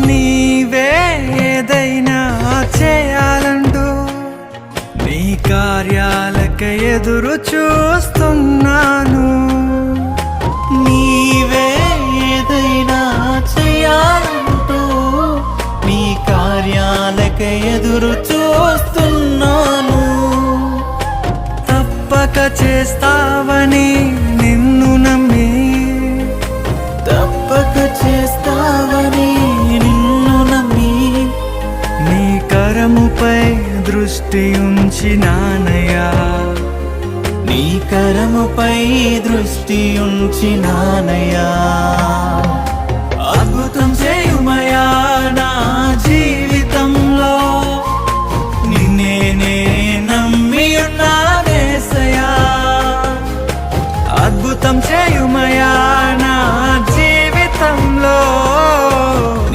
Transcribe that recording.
నీవే ఏదైనా చేయాలంటూ నీ కార్యాలకై ఎదురు చూస్తున్నాను. నీవే ఏదైనా చేయాలంటూ నీ కార్యాలకై ఎదురు చూస్తున్నాను. తప్పక చేస్తావని నిన్ను నమ్మి, తప్పక చేస్తావని నిన్ను నమ్మి, నీ కరముపై దృష్టి ఉంచినానయ్యా. నీ కరముపై దృష్టి ఉంచినానయ్యా.